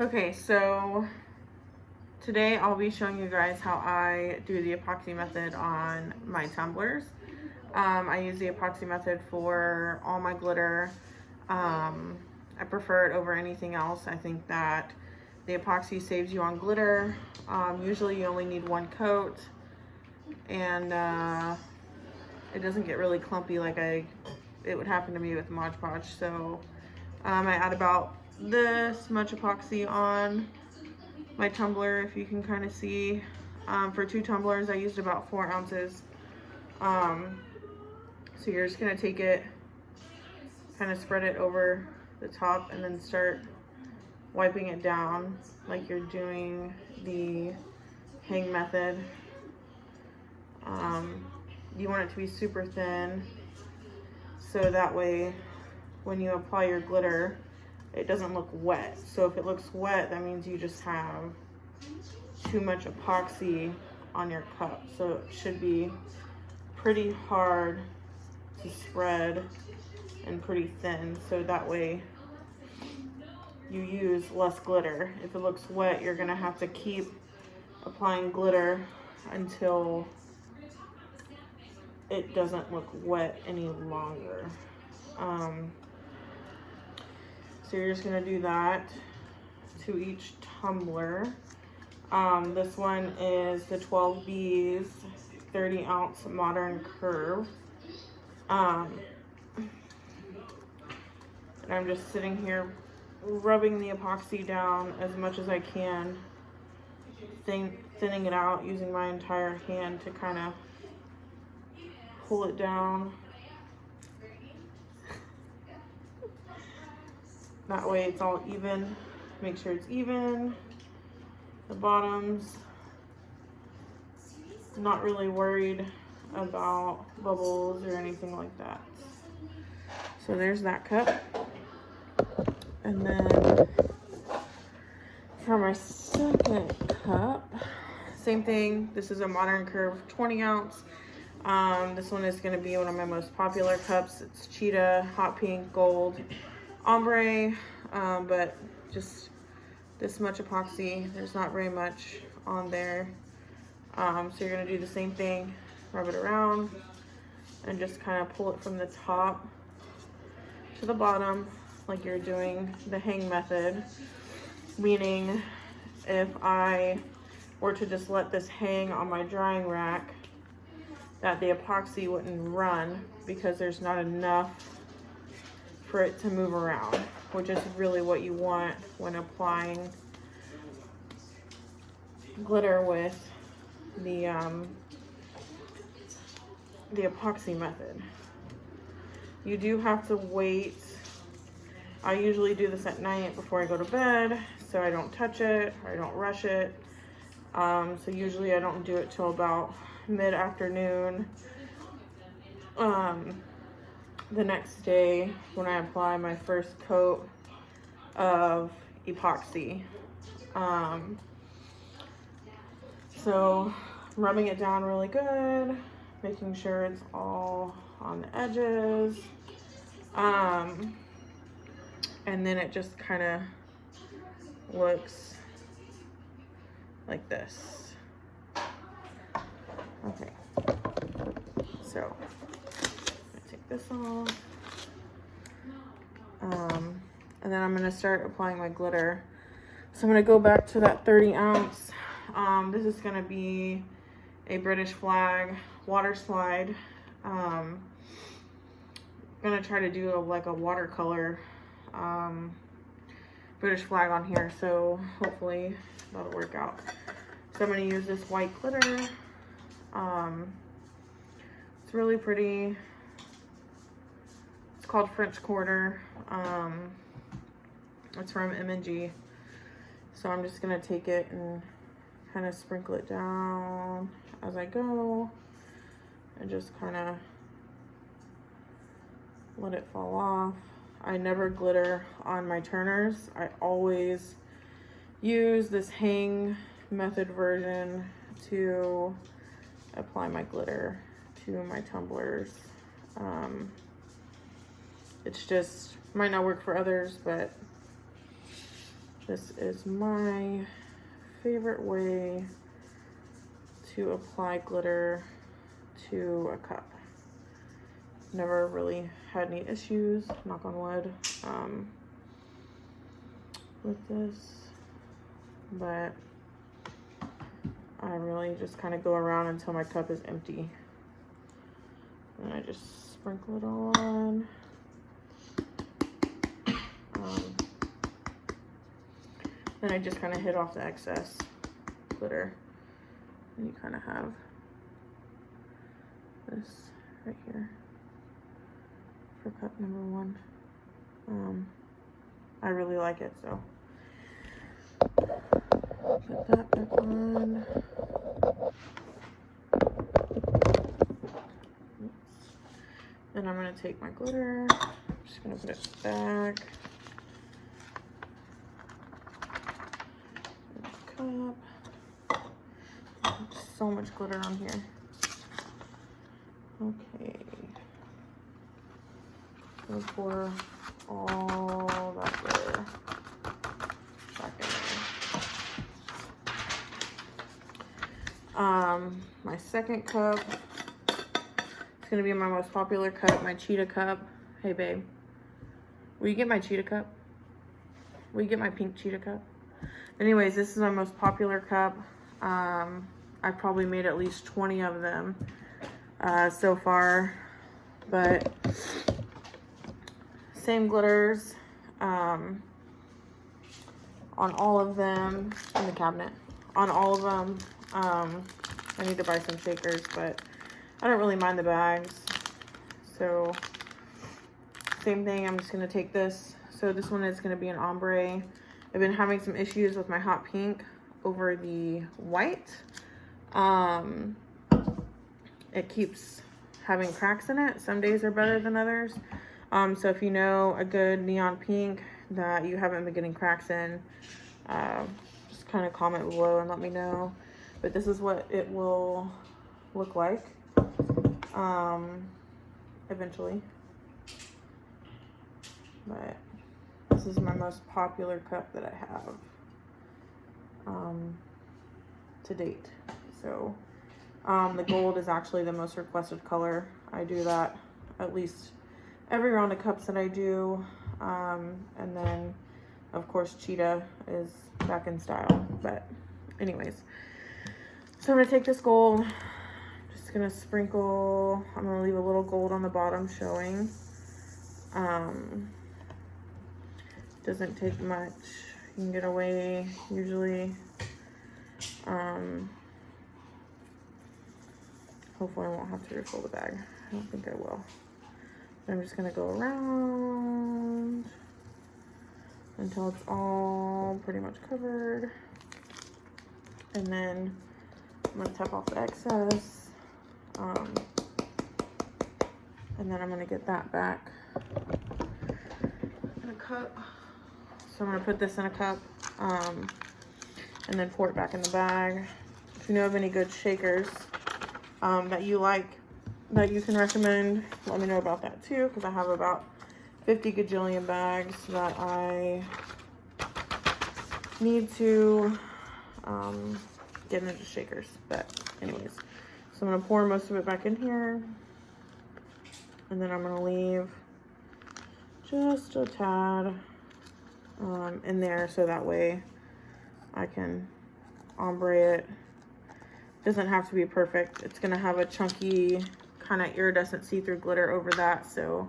Okay, so today I'll be showing you guys how I do the epoxy method on my tumblers. I use the epoxy method for all my glitter. I prefer it over anything else. I think that the epoxy saves you on glitter. Usually you only need one coat, and it doesn't get really clumpy like it would happen to me with Mod Podge. So I add about this much epoxy on my tumbler, if you can kind of see. For 2 tumblers, I used about 4 ounces. So you're just gonna take it, kind of spread it over the top, and then start wiping it down like you're doing the hang method. You want it to be super thin, so that way when you apply your glitter, it doesn't look wet. So if it looks wet, that means you just have too much epoxy on your cup. So it should be pretty hard to spread and pretty thin, so that way you use less glitter. If it looks wet, you're gonna have to keep applying glitter until it doesn't look wet any longer. So you're just gonna do that to each tumbler. This one is the 12B's 30 ounce modern curve. And I'm just sitting here rubbing the epoxy down as much as I can, thinning it out, using my entire hand to kind of pull it down. That way it's all even. Make sure it's even. The bottoms. Not really worried about bubbles or anything like that. So there's that cup. And then for my second cup, same thing. This is a Modern Curve 20 ounce. This one is going to be one of my most popular cups. It's cheetah, hot pink, gold, ombre, but just this much epoxy. There's not very much on there. So you're going to do the same thing, rub it around, and just kind of pull it from the top to the bottom like you're doing the hang method. Meaning, if I were to just let this hang on my drying rack, that the epoxy wouldn't run because there's not enough for it to move around, which is really what you want when applying glitter with the epoxy method. You do have to wait. I usually do this at night before I go to bed, so I don't touch it, or I don't rush it. So usually I don't do it till about mid-afternoon. The next day when I apply my first coat of epoxy. So rubbing it down really good, making sure it's all on the edges. And then it just kind of looks like this. Okay, so I'm gonna take this off. And then I'm gonna start applying my glitter. So I'm gonna go back to that 30 ounce. This is gonna be a British flag water slide. I'm gonna try to do like a watercolor British flag on here, so hopefully that'll work out. So I'm gonna use this white glitter. It's really pretty. It's called French Quarter. It's from M&G. So I'm just gonna take it and kind of sprinkle it down as I go, and just kind of let it fall off. I never glitter on my turners. I always use this hang method version to apply my glitter to my tumblers. It's just, might not work for others, but This is my favorite way to apply glitter to a cup. Never really had any issues, knock on wood, with this, but I really just kind of go around until my cup is empty. And I just sprinkle it all on. Then I just kind of hit off the excess glitter. And you kind of have this right here for cup number 1. I really like it, so put that back on. Then I'm going to take my glitter, I'm just going to put it back. Cup. So much glitter on here. Okay. Gonna pour all that glitter back in there. My second cup, it's gonna be my most popular cup, my cheetah cup. Hey babe, will you get my cheetah cup? Will you get my pink cheetah cup? Anyways, this is my most popular cup. I've probably made at least 20 of them so far, but same glitters on all of them in the cabinet. On all of them, I need to buy some shakers, but I don't really mind the bags. So same thing, I'm just gonna take this. So this one is gonna be an ombre. I've been having some issues with my hot pink over the white. It keeps having cracks in it. Some days are better than others. So if you know a good neon pink that you haven't been getting cracks in, just kind of comment below and let me know. But this is what it will look like eventually. But this is my most popular cup that I have to date. So the gold is actually the most requested color. I do that at least every round of cups that I do. And then of course cheetah is back in style. But anyways, so I'm gonna take this gold, just gonna sprinkle, I'm gonna leave a little gold on the bottom showing. Doesn't take much, you can get away usually. Hopefully I won't have to refill the bag. I don't think I will. I'm just gonna go around until it's all pretty much covered. And then I'm gonna tap off the excess. And then I'm gonna get that back in a cup. So I'm gonna put this in a cup and then pour it back in the bag. If you know of any good shakers that you like, that you can recommend, let me know about that too, because I have about 50 gajillion bags that I need to get into shakers. But anyways, so I'm gonna pour most of it back in here, and then I'm gonna leave just a tad in there, so that way I can ombre it. Doesn't have to be perfect. It's gonna have a chunky kind of iridescent see-through glitter over that, so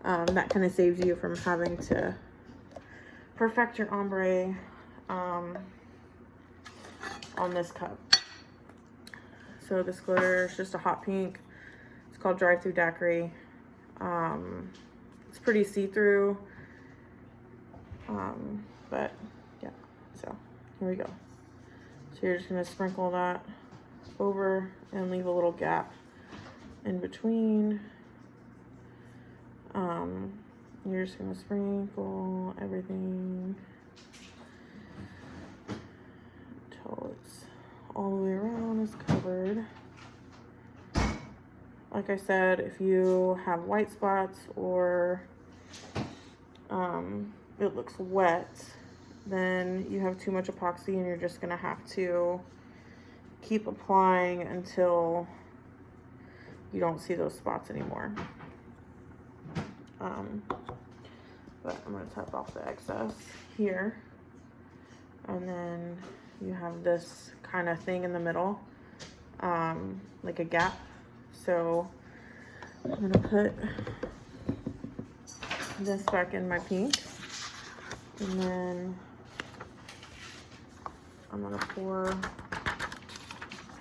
that kind of saves you from having to perfect your ombre on this cup. So this glitter is just a hot pink. It's called Drive-Through Daiquiri. It's pretty see-through, but yeah, so here we go. So you're just gonna sprinkle that over and leave a little gap in between. You're just gonna sprinkle everything until it's all the way around is covered. Like I said, if you have white spots or it looks wet, then you have too much epoxy and you're just gonna have to keep applying until you don't see those spots anymore. But I'm gonna tap off the excess here. And then you have this kind of thing in the middle, like a gap. So I'm gonna put this back in my pink. And then I'm gonna pour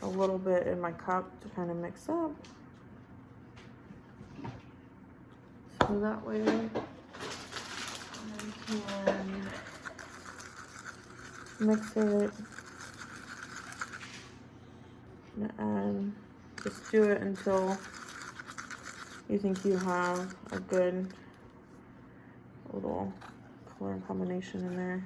a little bit in my cup to kind of mix up. So that way I can mix it and just do it until you think you have a good little color combination in there.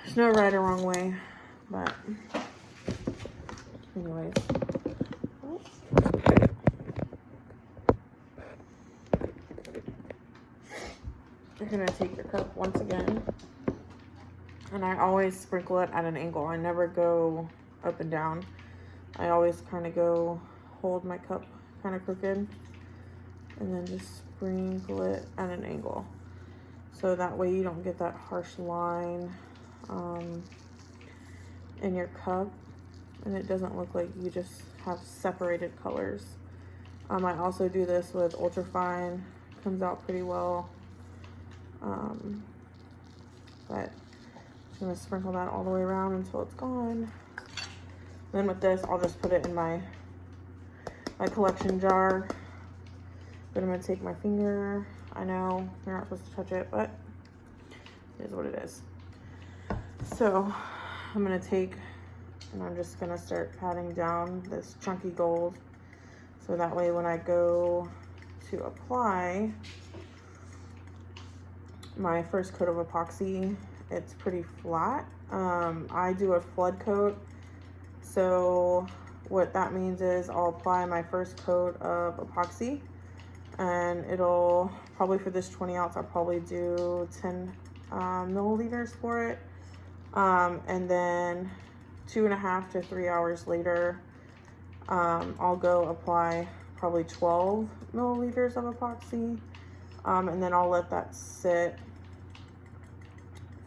There's no right or wrong way, but anyways. You're gonna take your cup once again, and I always sprinkle it at an angle. I never go up and down. I always kind of go hold my cup kind of crooked and then just sprinkle it at an angle. So that way you don't get that harsh line in your cup, and it doesn't look like you just have separated colors. I also do this with ultrafine, comes out pretty well. But I'm gonna sprinkle that all the way around until it's gone. Then with this, I'll just put it in my collection jar. But I'm gonna take my finger. I know you're not supposed to touch it, but it is what it is. So I'm gonna take, and I'm just gonna start patting down this chunky gold. So that way when I go to apply my first coat of epoxy, it's pretty flat. I do a flood coat. So what that means is I'll apply my first coat of epoxy, and it'll probably, for this 20 ounce, I'll probably do 10 milliliters for it. And then 2.5 to 3 hours later, I'll go apply probably 12 milliliters of epoxy. And then I'll let that sit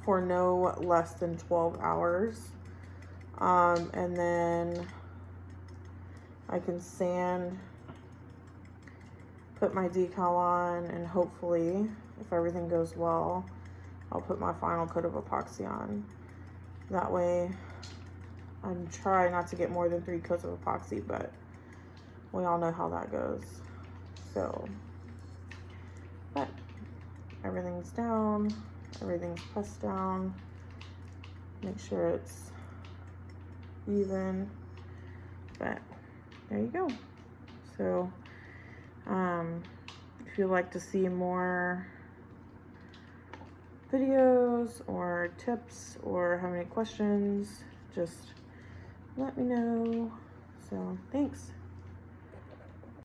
for no less than 12 hours. And then I can sand, put my decal on, and hopefully, if everything goes well, I'll put my final coat of epoxy on. That way, I'm trying not to get more than 3 coats of epoxy, but we all know how that goes. So, but everything's down, everything's pressed down. Make sure it's even, but there you go. So, if you'd like to see more videos or tips or have any questions, just let me know. So, thanks.